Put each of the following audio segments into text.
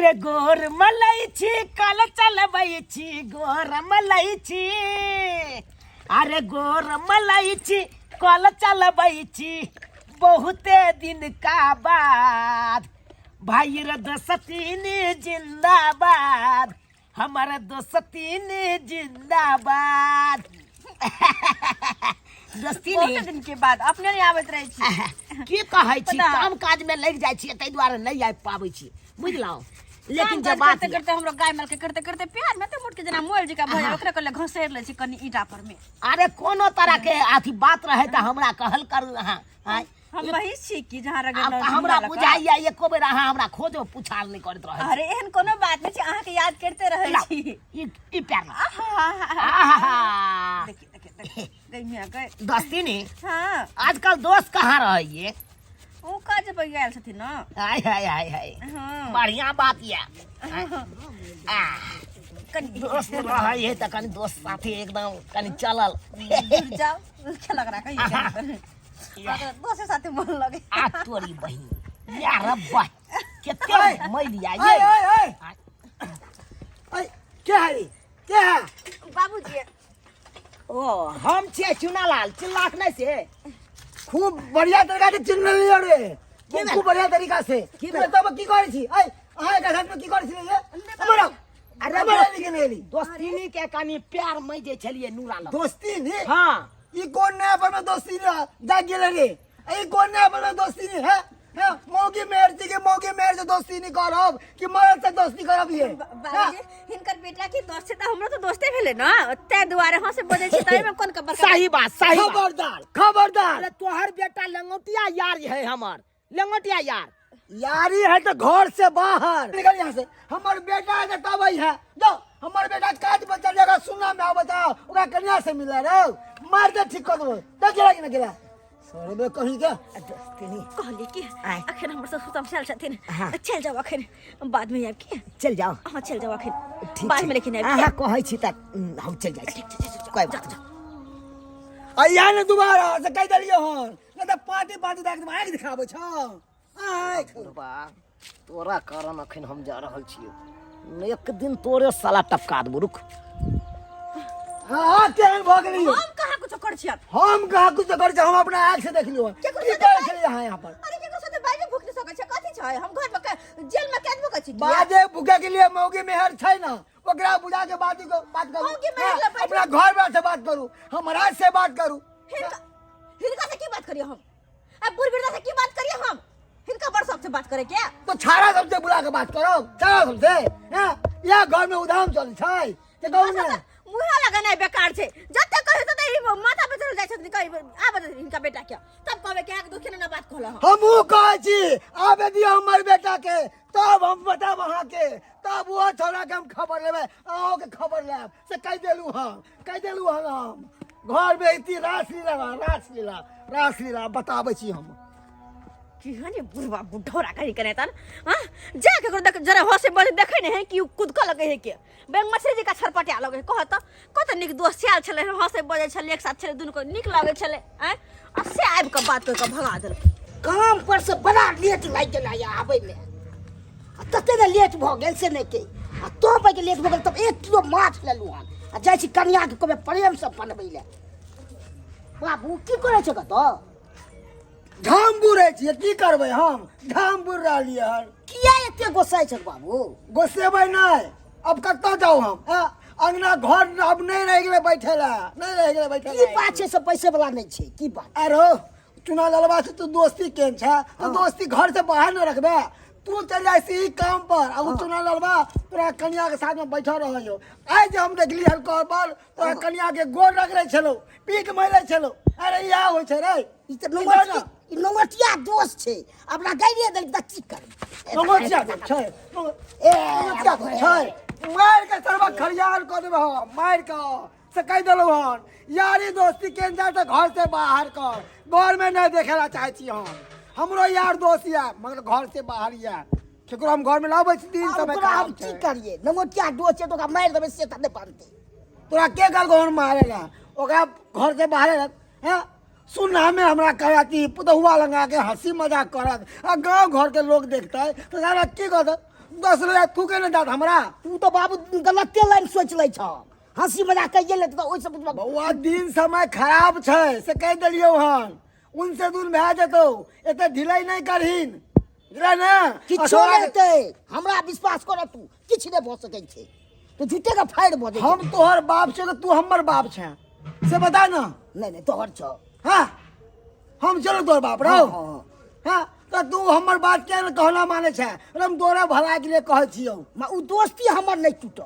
रे गोर मलाइची कल चलबैची गोर मलाइची अरे गोर मलाइची कल चलबैची बहुते दिन का बाद भाई रे दोस्तीन जिंदाबाद हमारा दोस्तीन जिंदाबाद दोस्ती बहुत दिन के बाद अपने नहीं आबत रहे छी की कहै छी काम काज में लग जाय छी तै द्वारे नहीं आ पाबै छी बुझलौ लेकिन जब बात करते हमरो गाय माल के करते करते प्यार में तो मुट के जना मोल जी का भय ओकरा कले घसेर ले छी कनी ईटा पर में अरे कोनो तरह के आथी बात रहे त हमरा कहल करू अहाँ हां हम वही छी कि जहां रगड़ हमरा बुझाइया एको बेर अहाँ हमरा खोजो पुछाल नहीं करत रहे अरे एहन कोनो बात नहीं छी अहाँ के याद करते रहे छी ई प्यार देखिए देखिए गई मिया गए दोस्ती नहीं हां आजकल दोस्त कहाँ रहिए ओ काज पे गेल छथि न हाय हाय हाय हाय हां बढ़िया बात या कनी दोस्त रहिए त कनी दोस्त साथी एकदम कनी चलल जाओ क्या लग रहा है ये दोस्त साथी मन लगे आ तोरी बहिन या रब्बा कितने मैलिया ये ओए क्या है क्या है बाबूजी ओ हम छे चुनालाल चिल्लाक नहीं से खूब बढ़िया तरीका से चिन्ह लियो रे खूब बढ़िया तरीका से की तब तब की करे छी ओए आए का साथ में की करे छी ये हमरा अरे हमरा लिखे नहीं ली दोस्ती के कनी प्यार मैं जे छलिए नूरा लग दोस्ती नहीं हां ये कौन नया पर में दोस्ती नहीं जा गेले रे ये कौन नया पर में दोस्ती नहीं है मौगी मेहर जी के मौगी मेहर से दोस्ती नहीं करब कि मर्द से दोस्ती करब ये बाबूजी हिनकर बेटा की दोस्त से त हमरो तो दोस्ते भेले न ते दुआरे हां से बोले छी तई में कोन का बरका सही बात खबरदार खबरदार अरे तोहर बेटा लंगोटिया यार है हमर लंगोटिया यार यारी है तो घर से बाहर निकल यहाँ से हमार बेटा है तो तब है जो हमार बेटा काज बचल जगह सुनना में बताओ ओकरा कन्या से मिला रे मार दे ठीक कर दो तो गिरा कि ना गिरा सर बे कहीं क्या दोस्ती नहीं कहले कि आय। अखन हमर सब सुतम चल छथिन हाँ। चल जाओ अखन बाद में आब के चल जाओ हां चल जाओ अखन ठीक बाद में लेकिन आब अहाँ कहै छी त हम चल जाय छी कोई बात नहीं आइया ने दोबारा से कह दलियो हन नहीं तो पार्टी पार्टी देख के आंख दिखाबे छ आंख बा तोरा कारण अखन हम जा रहल छियै एक दिन तोरे साला टपका देबो रुक हां केहन भ गेली हम कहाँ कुछ कर छियन हम कहा कुछ कर हम अपना आंख से देख लियो के कुछ की कर छली यहाँ पर अरे के साथे बाजे भूख नहीं सकै छै कथि छै हम घर में जेल में कैद भूख छी बाजे भूखे के लिए मौगी मेहर छै ना ओकरा बुझा के बात करू मौगी मेहर ला बैठ- अपना घर में से बात करू हमरा से बात करू हिनका से की बात करिए हम अब बुढ़ बिरदा से की बात करिए हम हिनका बड़ सबसे बात करे क्या तो छाड़ा सबसे बुला के बात करो छाड़ा सबसे या घर में उधाम चल छै ते कहू ने मुहा लगाना बेकार छे जते कहे तते ही माथा पे चढ़ जाय छथिन कहि आब हिनका बेटा क्या तब कहबे कि आके दुखे ना बात कहला हम हमहू कहै छी आबे दियो हमर बेटा के तब हम बताब अहाँ के तब वो छोरा के हम खबर लेबे अहों के खबर लेब से कह देलू हम घर में इतनी रास लीला बताबै छी हम की हनी बुढ़वा बुढ़ौरा कहि करे तन हां जा के देख जरा होसे बजे देखे नहीं है कि कुद का लगे है के बैंक मछली जी का छरपटिया लगे कहत कत निक दोस्त आल छले होसे बजे छले एक साथ छले दुनु को निक लागे छले हैं आ से आब के बात कर के भगा देल काम पर से बड़ा लेट लाग गेल आबै में तते ने लेट भ गेल से नहीं के आ तो पे के लेट भ गेल तब 1 किलो माछ लेलु हम आ जाय छी कन्या के कबे प्रेम से बनबै ले बाबू की करे छ कत धाम बुरै छियै की करबै हम धाम बुर रहलियै हन किया एते गोसाई छ बाबू गोसेबै नहीं अब कतौ जाऊ हम अंगना घर अब नहीं रह गेलै बैठे की बात छै से पैसे वाला नहीं छै की बात अरे चुना ललवा से तू दोस्ती केन छ तो दोस्ती घर से बाहर न रखबे तू चल जाय सी काम पर अब चुना ललवा तोरा कन्या के साथ में बैठा रहियो आइ जे हम देखली हल पर तोरा कन्या के गोर रगड़ै छलो पीठ मरै छलो अरे या होय छै रे ई त नंगटिया दोस्त छै अपना गाइरे देल त की कर नंगटिया छै नंगटिया छै मार के सरवा खरियार क देबे हम मार के से कह देलौ हन यारी दोस्ती केन जा त घर से बाहर कर घर में नहीं देखेला चाहै छी हमरो यार दोस्त या मगर घर से बाहर या केकरो हम घर में लाबै छी दिन समय ओकरा हम काम की छै करिए नंगटिया दोस्त छै तो ओकरा मार देबै से त नहीं बनते तोरा के गल घर मारेला ओकरा घर से बाहर हैं सुनना में हमरा कहती पुतहुआ लगा के हंसी मजाक करत आ गांव घर के लोग देखते तो सारा की कहत 10 रुपया तू के न दाद हमरा तू तो बाबू गलते लाइन सोच लै छ हंसी मजाक कइए ले तो ओइ सब बउआ दिन समय खराब छै से कह देलियो हन उनसे दूर भए जेतौ एते ढिलाई नहीं करहिन बुझला ना किछो नहीं हेतै हमरा विश्वास कर तू किछ नहीं भ सकै छै तू झूठे का फाइड भ जाय हम तोहर बाप छै कि तू हमर बाप छै से बता ना नहीं नहीं तोहर छ हां हम चलो तोहर बाप रहो हाँ। हां तो तू हमर बात के न कहना माने छै हम तोरा भला के लिए कहै छियौ उ दोस्ती हमर नहीं टूट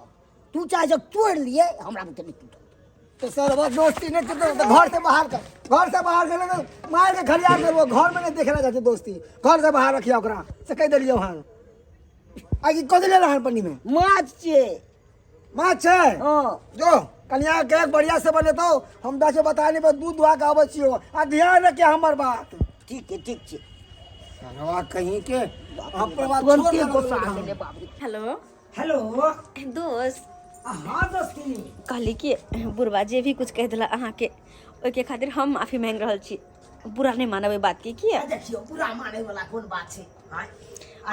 तू चाहे जब तोड़ लिए हमरा बुते नहीं टूट तो सर बस दोस्ती नहीं टूटे तो घर से बाहर कर तो मार के खरिया करबो घर में नहीं देखेला जाते दोस्ती घर से बाहर रखिया ओकरा से कह देलियो हन आगे कद ले रहन पन्नी में माछ छे माछ छै हां जो कन्या के बढ़िया से बने तो हम दाचे बता नहीं बस दूध दुआ के आवे छियो आ ध्यान रखे हमर बात ठीक है सरवा कहीं के हम पर बात तुरंत छोड़ के दे गुस्सा आ गेले बाबू हेलो हेलो दोस्त हां दोस्ती कहली कि बुढ़वा जे भी कुछ कह दिला अहाँके ओहिके खातिर हम माफी मांग रहल छी बुरा नहीं मानब एहि बात के किया देखियो पूरा माने वाला कोन बात छै हां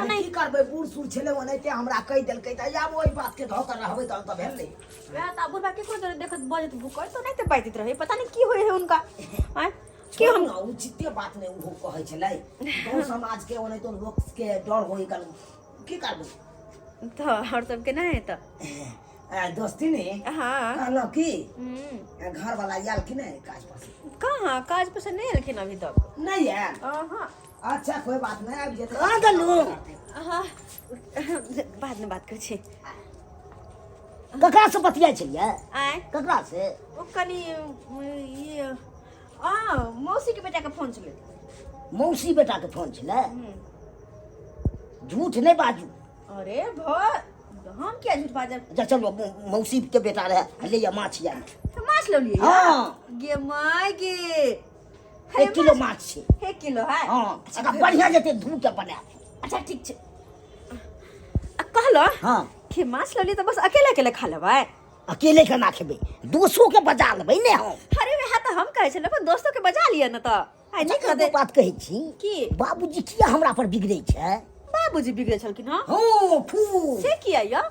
अरे की करबै बूढ़ सूढ़ छले ओनैते हमरा कहि देलकै त आब ओइ बात के धोकर रहबै त भेलै वह त बुढ़वा के कोन देखत बजत भूकर तो नहीं त बाइतित रहे पता नहीं की होय है उनका हां कि हम उचित बात नहीं वो कहै छलै गांव समाज के ओनैते लोग के डर होई गल की करबै तो और सब के नहीं त दोस्ती ने हाँ कहलो की घर वाला याल कि नहीं काज पर कहाँ काज पर से नहीं रखिन अभी तक नहीं है हाँ अच्छा कोई बात नहीं अब जेते आ गलू हाँ बाद में बात कर छी ककरा से बतियाइ छलिए आए ककरा से वो कनी ये मौसी के बेटा का फोन चले मौसी बेटा के फोन छलै झूठ नहीं बाजू अरे हम क्या झूठ बाजब अच्छा चलो मौसी के बेटा रहे ले या माछ जाए तो माछ लो लिए हाँ। गे माय गे 1 किलो माछ छै 1 किलो है हां अच्छा बढ़िया जते धू के बना अच्छा ठीक छे कहलो हां कि माछ लो लिए तो बस अकेले अकेले खा लेबै अकेले केना खेबै दोस्तों के बजा लेबै ने हम अरे वे तो हम कहे छले पर दोस्तों के बजा लिया न तो आई नहीं कह दे बात कहै छी की बाबूजी किया हमरा पर बिगड़ै छै बाबूजी बिगड़े छलखिन हां हां फू से किया या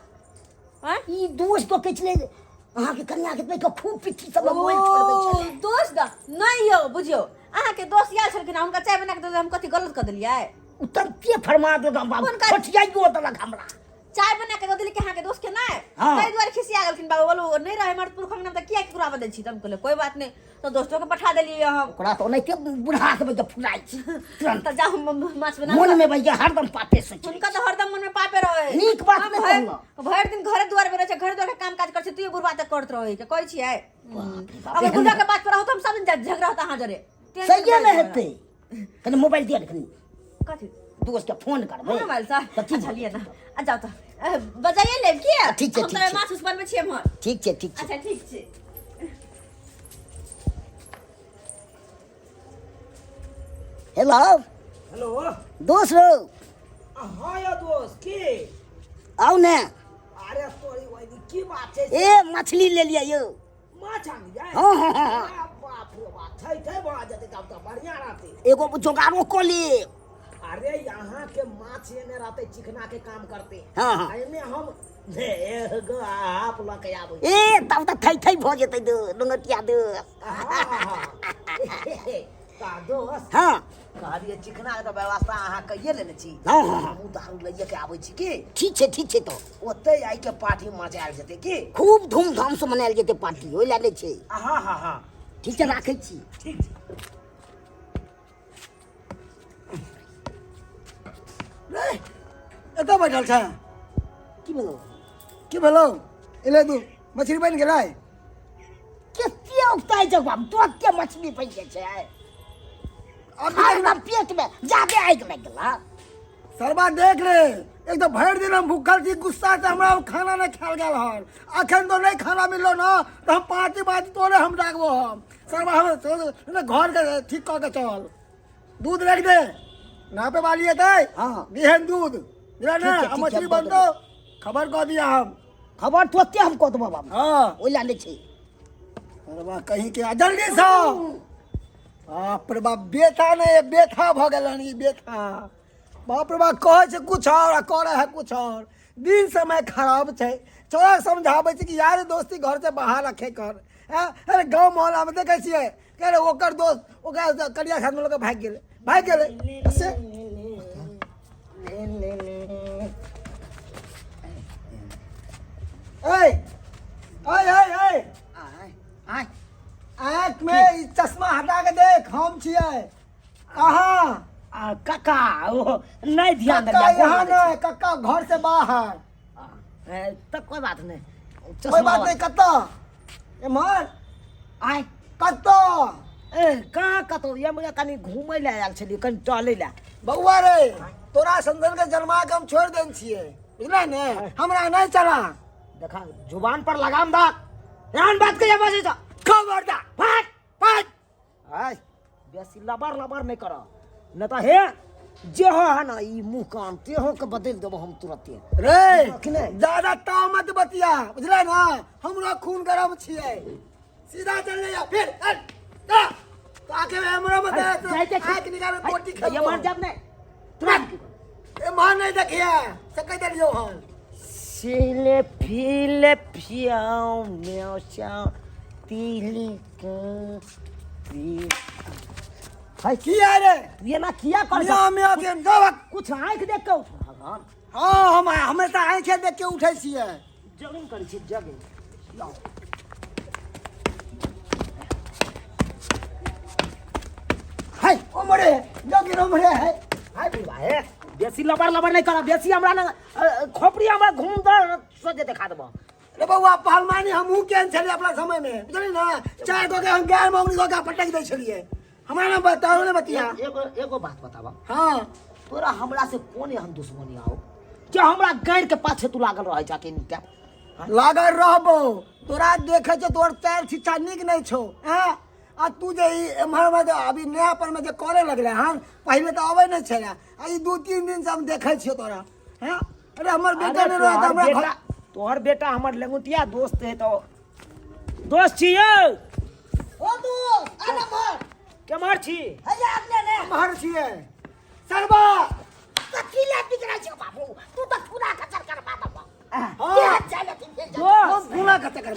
हां ई दोस्त तो पिछले अहाँ के कन्या के पे खूब पिट्ठी सब मोबाइल छोड़बै छले दोस्त दा नहीं यो बुझियो अहाँ के दोस्त यार छलखिन उनका चाय बना के दे हम कथि गलत कर देलियै उत्तर के फरमा दो बाबू फटियाइयो देलक हमरा चाय बना के दिली के अहाँ के दोस्त के नहीं हाँ। ताहि द्वारे खिसिया गेलखिन बाबू बोलो नहीं रहे हमर पुरखन नाम त किया केकरा बदल छी तम कहले कोई बात नहीं तो दोस्तों के पठा देलिए हम ओकरा तो नहीं के बुढ़ा के बजे फुराई छी तुरंत त जा हम माछ बना मन में भैया हरदम पापे से उनका तो हरदम मन में पापे रहे नीक बात नहीं कहलो भर दिन घरे द्वार में रहे घरे द्वार काम काज कर तू बुढ़वा तक करत रहे के कहै छी है अगर बुढ़वा के बात पर हो तो हम सब झगड़ा होता हां जरे सही में हेतै कने मोबाइल दिया कने कथि दोस्त के फोन करबै मोबाइल सा अच्छा लिए ना आ जाओ तो बजाइए ले की ठीक छै, हम ठीक तो छै। माछ उस बनबै छी हम ठीक छै अच्छा ठीक छै हेलो हेलो दोस्त रो हां या दोस्त की आओ ने अरे तोरी वही की बात है ए मछली ले लिया यो माछ आन जाए हाँ हाँ हाँ बाप रे बाप छै बा जते तब तो बढ़िया रहते एगो जोगाड़ो को ले अरे यहाँ के माछ एने रहते चिकना के काम करते हाँ हाँ एने हम एगो आप लके आबै ए तब तो थई भ जेतै दो डंगटिया दो का दोस्त हाँ कहलिए चिकना के व्यवस्था अहाँ कहिए लेने छी हाँ हाँ हम दारू लइए के आबै छी की ठीक छै तो ओते आई के पार्टी मचायल जेते की खूब धूमधाम से मनायल जेतै पार्टी ओइ लागे छै हाँ हाँ हाँ ठीक छै राखै छी ठीक छै रे एतऽ बैठल छै की भेलो की भेलो एले दू मछली बन गेलै केते उगताइ जब तो के मछली पै छै अब पेट में जादे आगि लग गेला सरबा देख रे एक तो भर दिन हम भूखल थी गुस्सा से हमरा खाना नहीं खाल गेल हन अखन तो नहीं खाना मिललो ना तो हम पार्टी बात तोरे हम राखबो हम सरबा हम घर के ठीक कऽ के चल दूध रख दे ना पे वाली है हाँ। बिहन दूध बुझला ना ठीक है, ठीक है, मछली हम बन दो खबर कह दिया हम खबर तुरते हम कह देबो बाबू हाँ ओइ लागे छै सरबा कहीं के जल्दी से बाप रे बाप बेथा नहीं बेथा भ गेलन ई बेथा बाप रे बाप कहे छै कुछ और करे है कुछ और दिन समय खराब छै, छोड़ा समझाबै छै कि यार दोस्ती घर से बाहर रखे कर। अरे गाँव मोहल्ला में देखे छियै कह रहे ओकर दोस्त ओकरा करिया खान में भाग गेले से आँख में ई चश्मा हटा के देख, हम छियै। कहाँ कक्का ओ नहीं ध्यान दे कक्का यहाँ नहीं, कक्का घर से बाहर। तब कोई बात नहीं, कोई बात नहीं। कत्ता एमहर आय कत्ता कहाँ कतो ये मुझे कनी घूमे ले आयल छली, कनी टहले ले। बउआ रे तोरा संदन के जन्मा के हम छोड़ देन छियै, बुझले ने, हमरा नहीं चला। देखा जुबान पर लगाम दा, यान बात के बजे तो खबरदार फाट फाट। आय बेसी लबर लबर नहीं करो, न तो हे जे हो है ना ई मुंह कान ते हो के बदल देबो हम तुरंत रे। ज्यादा ताव मत बतिया, बुझले ना, हमरा खून गरम छियै। सीधा चल ले फिर ताके हमरा मत आंख निकाल पोटी खा। ये मर जब नहीं तुरंत ए मान नहीं देखिए सकै दियो हन सिले फिले फियाओ म्याओ शाओ तीली का हाय किया रे ये ना किया कर मियां मियां के दवक कुछ आंख देख के उठ भगवान। हां हम हमेशा आंखें देख के उठै छियै, जगिंग करै छी जगिंग। लाओ हाय ओमरे जगिंग ओमरे है। हाय बुआ है बेसी लबर लबर नहीं करा, बेसी हमरा ना खोपड़ी हमरा घूम दर सोजे दिखा देबो। रे बउआ पहलवानी हमहू केन छलिए अपना समय में, बुझली ना, चाय को के हम गैर मांगनी को के पटक दै छलिए। हमरा बताओ ने बतिया। एगो बात बतावा, हां तोरा हमरा से कोन हम दुश्मनी आओ जे हमरा गैर के पाछे तू लागल रह जाके नीटा लागल रहबो। तोरा देखे छ तोर पैर छिछा निक नहीं छो, हां आ तू जे एमहर में अभी नया पर में जे करे लगले हन, पहले तो आवे नहीं छला, आ ई 2-3 दिन से हम देखे छियो तोरा। हां अरे हमर बेटा ने रह हमरा घर, तोहर बेटा हमर लंगुटिया दोस्त है, तो दोस्त छियो ओ दोस्त आना मर केमहर छी हैया अपने ने मर छिए सरबा तकिला बिगड़ा छी बाबू, तू तो पूरा कचर कर बाबा। हां चले फिर दोस्त पूरा कत कर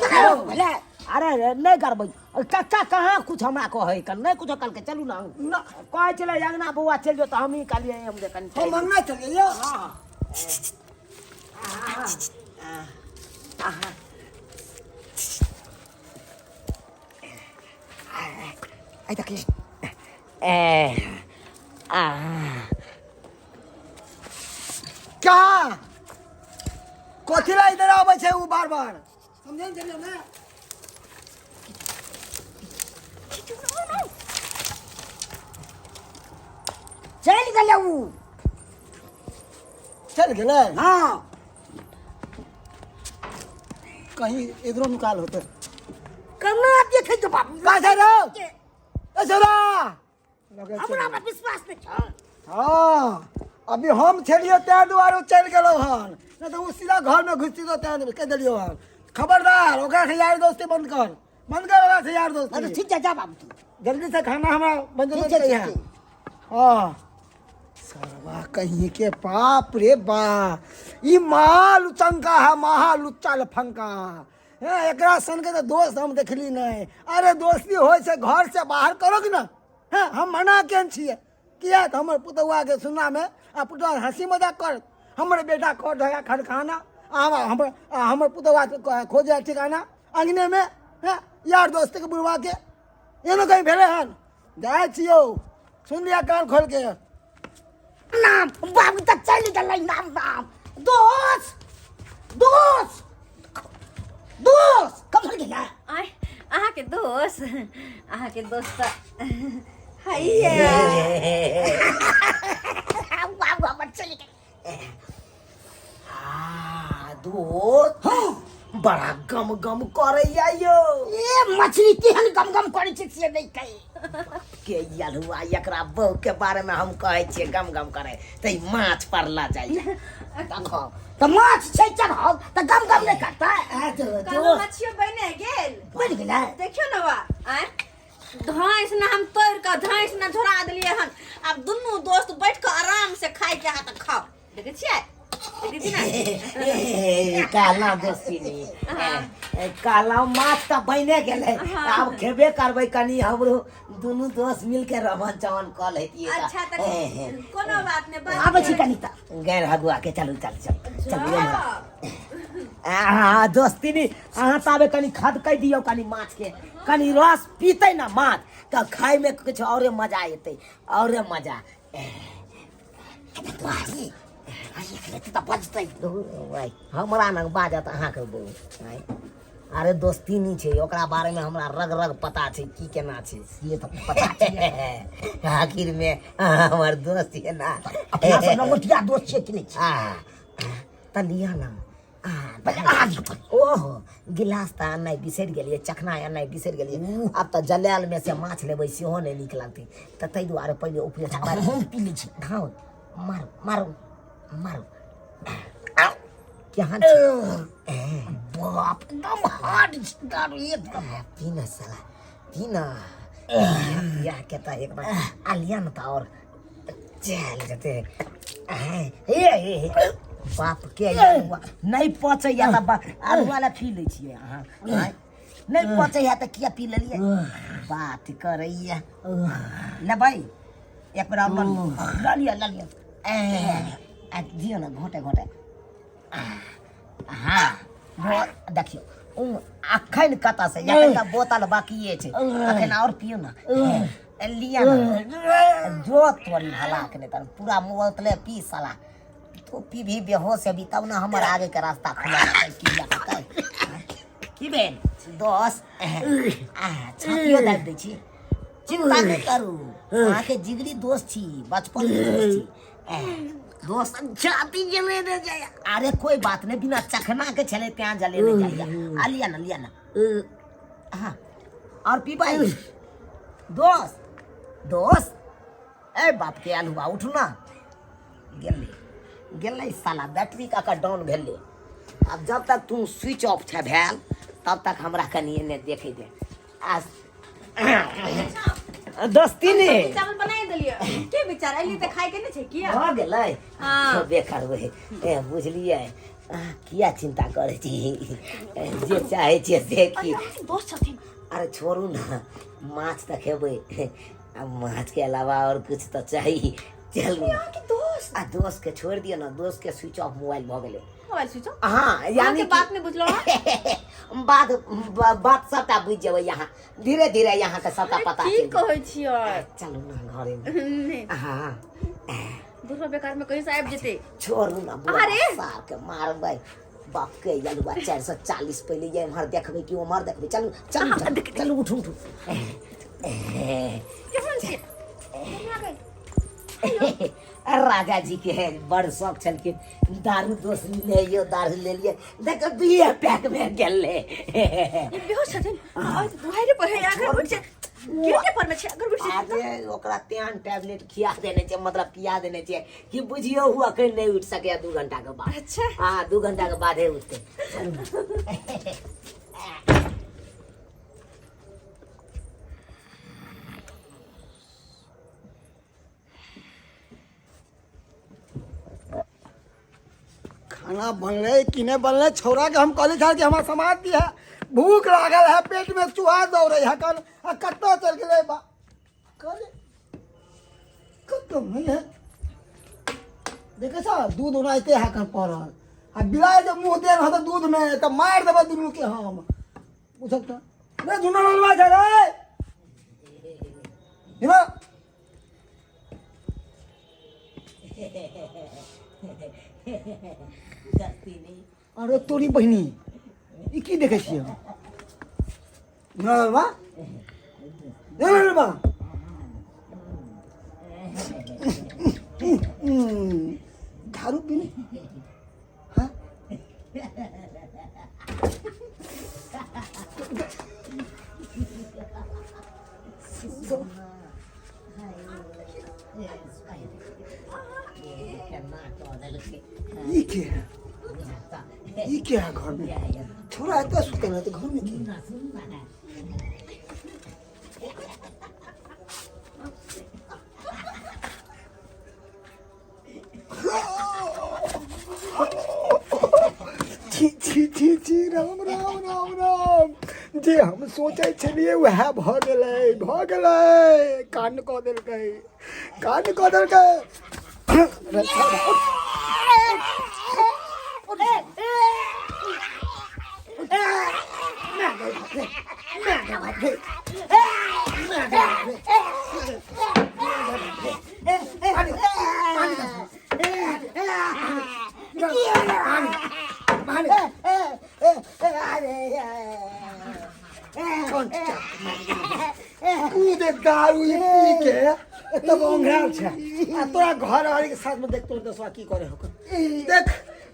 भले। अरे नहीं करबै कक्का कहाँ कुछ हमरा कहे कल नहीं कुछ कल के चलू ना कहे चले अंगना बउआ चल जो तो हम ही कालिए हम देखन हम मंगना चलिए यो। हां आई देखिए क्या कोथिला इधर आवे छे उ बार बार समझे चलियो ना। चल गेले उ चल गेले। हां कहीं इधरो निकाल होते कना देखे तो बाबू का छै रे ए छोरा हमरा पर विश्वास नहीं छ। हां अभी हम छलियो तै दुआरे चल गेलो हन, न तो उ सीधा घर में घुसती तो तै कह देलियो हन। खबरदार ओकरा से यार दोस्ती बंद कर ओकरा से यार अरे दोस्ती। ठीक जा बाबू तू जल्दी से खाना हमरा बंद ठीक कर है, दिया। ठीक है। हां सरवा कहीं के बाप रे बा, ई माल उचंका है महालुच्चा लफंका है। एकरा सन के तो दोस्त हम देखली नहीं। अरे दोस्ती होय से घर से बाहर करोग ना, है हम मना केन छिए किया तो हमर पुतवा के सुना में आ पुतवा हंसी मजाक कर, हमर बेटा खो धगा खड़खाना हमर पुतवा खोजे ठिकाना अंगने में है यार दोस्त के बुलवा के एनो कहीं भेले हन। जाय छियो सुन लिया कान खोल के नाम बाबू तक चल गए नाम नाम दोस्त दोस्त दोस्त कब हो गया आय अहाँ के दोस्त हैया बाबू हमर चल गए। दोस्त बड़ा गम गम करैया यो ए मछली केहन गम गम करै छै से नहीं कहे के यलुआ एकरा बहू के बारे में हम कहे छियै गम गम करे त माछ परला जाइए देखो त माछ छै चढ़ल त गम गम नहीं करता है। कालो मछियो बने गेल बन गेलै देखियो ना बा आय धाइस ना हम तोड़ के धाइस ना झोरा देलिए हन। अब दुनू दोस्त बैठ के आराम से खाए के हाथ खाओ देखे छियै दीदी ना काला दोस्ती नहीं काला माछ तो बने गेले अब खेबे करबै कनी हमरो दुनू दोस्त मिल के रमन चमन क लेतिए अच्छा त कोनो बात नहीं बस आबै छी कनी त गैर हगुआ के चलू चल चलिए हाँ दोस्ती नहीं अहाँ ताबे कनी खद कह दियो कनी माछ के कनी रस पीते ना माछ तो खाए में कुछ औरे मजा एते औरे मजा त बजतै हमरा न बाजत अहाँके बहु अरे दोस्ती नहीं छे ओकरा बारे में हमरा रग रग पता छे की केना छे ये त पता छै आखिर में हमर दोस्त है ना अपना सब लंगोटिया दोस्त छै कि नहीं छै त लिया ना आगे ओहो गिलास त नहीं बिसर गेलिए चखना नहीं बिसर गेलिए अब त जलेल में से माछ लेबै सेहो नहीं नीक लगतै त तै दुआरे पहिले उपरे छाड़ हम पी लै छी खाओ मारो मारो मारो क्या बाप एकदम हार्ड दारू एकदम पीना साला पीना या कहता एक बार आलिया न था और चल जते बाप के नहीं पचे या त आलू वाला पी ले छिए अहाँ नहीं पचे या त किया पी लेलिए बात करैया लेबै एक बार और ल लिया आ दियो न घोटे घोटे हाँ देखियो अखन कता से या त बोतल बाकी छै अखन और पियो ना लिया ना जो तोरी हला के ने तर पूरा बोतले पी साला तो पी भी बेहोश है तब ना हमर आगे के रास्ता खुला रहतै की लगतै की बेन दोस्त छापियो दे दै छी चिंता नहीं करू अहाँ के जिगरी दोस्त छी बचपन के दोस्त छी दोस्त छाती जले दे जाय अरे कोई बात नहीं बिना चखना के चले ત્યાં जले नहीं जाइए आ लिया ना हाँ और पी भाई दोस्त दोस्त ए बाप के आलूबा उठ ना गेले साला बैटरी का डाउन भेले अब जब तक तू स्विच ऑफ छे भेल तब तक हमरा कनी ने देखे दे आज दोस्ती ने चावल बनाए देलिए के विचार अली त खाए के नहीं छै किया हो गेलै हाँ। बेकार होए बुझलिए किया चिंता करे छी जे चाहे छी से की दोस्त छथिन अरे छोड़ू ना माछ त खेबै माछ के अलावा और कुछ तो चाहिए चलू के दोस्त दोस्त के छोड़ दियो ना दोस्त के स्विच ऑफ मोबाइल भ गेलै मोबाइल स्विच ऑफ हाँ यानी के बात नहीं बुझलो बात सबटा बुझ जेबै यहाँ धीरे धीरे यहाँ के सबटा पता की चल कहै छियै चलू ना घरे में नहीं हाँ दूसरा बेकार में कहीं से आबि जेते छोड़ू ना अरे! सार के मारबै बाप के यलुआ 440 पहले ये उमर देखबै कि उमर देखबै चलू चलू उठू केहन छै राजा जी के बड़ शौक छल के दारू दोस्त ले लियो दारू ले लिए देख दुइये पैक में गेले बेहोश छथिन आज दुहारे पर है अगर उठ छै केटे पर में छै अगर उठ छै आगे ओकरा त्यान टैबलेट खिया देने छै मतलब पिया देने छै कि बुझियो हुआ कहीं नहीं उठ सके 2 घंटा के बाद अच्छा हाँ 2 घंटा के बाद ही उठते खाना बनले कि नहीं बनले छोरा के हम कहले था कि हमारा समाज भी है भूख लागल है पेट में चूहा दौड़े है कन कत्तो चल गेले बा कहले कत्तो नहीं है देखे सा दूध उनाइते है कन पड़ल आ बिलाय जब मुंह दे रहा दूध में तो मार देबे दुनू के हम बुझत रे दुनू ललवा जा रे हिरो अरे तोरी बहनी ई की देखे छियै नलवा दारू पीने हाँ ये क्या है ये क्या है घर में छोरा इतना सुते ना तो घर में क्या छी छी छी छी राम राम राम राम जे हम सोचे छलिए वह भ गेलै कान क देलकै दारू पी के तब ओंघराल छे आ तोरा घर वाली के साथ में देख तोर दसवा की करे हो देख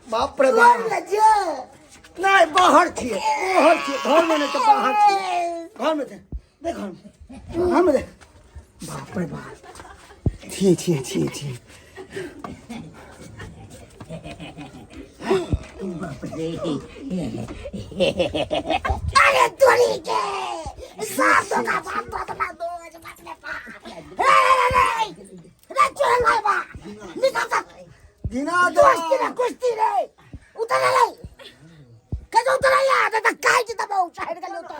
बाप रे बाप नहीं बाहर छिए घर में नहीं तो बाहर छिए घर में देख घर में देख बाप रे बाप छी अरे तोरी के साथ का बात तो ना दो बस में पा रे चल भाई बा निकल तक दिना दोस्ती ना कुश्ती रे उतर ले कजो उतर या तो काय जी तब साइड कर लो तो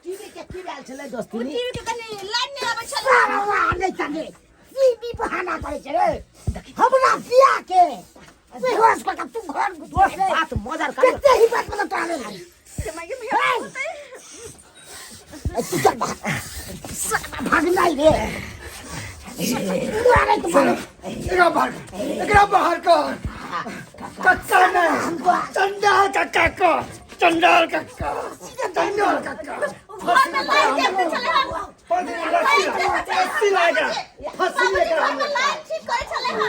टीवी के की डाल चले दोस्ती नी टीवी के कने लाइन में आबै छले नहीं चले सीबी बहाना करे छे हमरा पिया के बेहोश को तब तू घर दोस्त बात मजार कर कितने ही बात मतलब टाले नहीं मागे में तू चल बाहर भागना ही रे अरे तुम्हारे एकरा बाहर कर कक्का ने चंडाल कक्का चंडाल कक्का घर में लाइन देखते चले हम फंसी लगा लाइन ठीक करे चले हम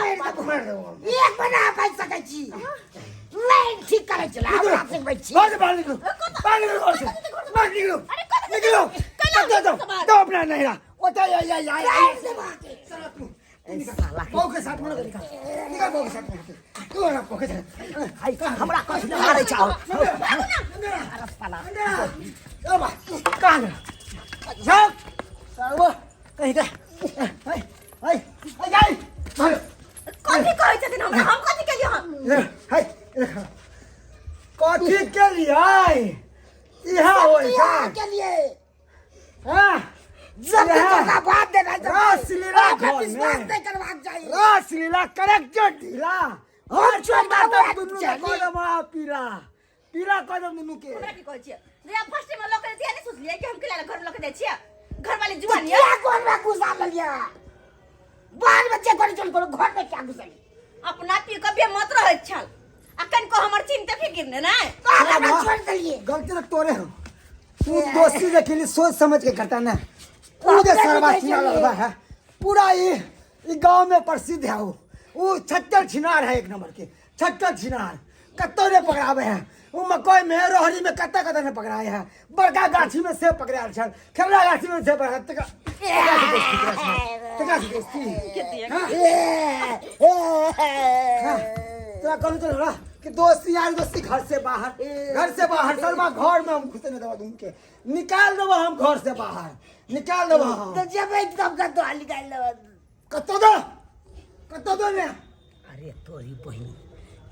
एक बना भाई सकै छी लाइन ठीक करे चला हमरा से बैठ छी पानी निकलो तो अपना नहीं रहा ओता या चला तू पाव के साथ में निकल पाव के साथ में तू ना पाव के साथ हाय हमरा कछ मारे चाहो साला अब कहां गया जाओ साला कहीं गए हाय जाई कथि कहै छथिन हमरा हम कथि केलियै हम हाय कथि के लिए इहा होय क्या के लिए हां जब का बात देना रासलीला घर विश्वास में नहीं करवाक चाहिए रासलीला करेक्टर ढीला और छोड़ बात बात दुनु चाहिए कदम पीला कदम दुनु के हमरा की कहै छियै जे फर्स्ट में लोक दिया नहीं सोचलिए कि हम केला घर में लोक दै छियै घर वाली क्या जुआन ये कौन में घुसा लिया बाल बच्चे को चल करो घर में क्या घुसा लिया अपना पी कभी मत रहे छल अखन को हमर चिंता फिकिर ने नहीं बाल छोड़ दिए गलती तो तोरे हो तू दोस्ती के लिए सोच समझ के करता ना तू दे सरवा छिना लगा है पूरा ये गांव में प्रसिद्ध है वो छत्तर छिनार है एक नंबर के छत्तर छिनार कत्तो ने पकड़ावे है वो मकई में रोहरी में कत्ता ने पकड़ाए है बड़का गाछी में सेब पकड़ाल छल खेवड़ा गाछी में सेब पकड़ा तका दोस्ती तोरा कहलू तो ना कि दोस्ती यार दोस्ती घर से बाहर सरवा घर में हम घुसे नहीं देवा तुम के निकाल देबो हम घर से बाहर निकाल देबो तो जब एकदम का तो निकाल दो कत्तो दो ने अरे तोरी बहिनी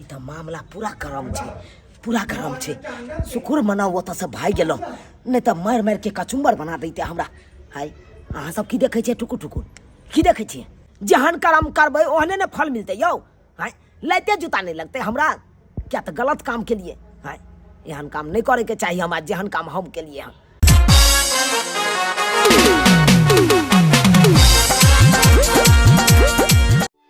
ई त मामला पूरा गरम छे शुक्र मनाओ ओत से भाई गेलो नहीं त मार के कचुम्बर बना दैते हमरा हाय अहाँ सब की देखै छियै टुकुर की देखै छियै जहन कर्म करबै ओहने ने फल मिलते यौ हाय लेते जूता नहीं लगते हमरा क्या तो गलत काम के लिए हाय एहन काम नहीं करे के चाहिए हमरा जेहन काम हम के लिए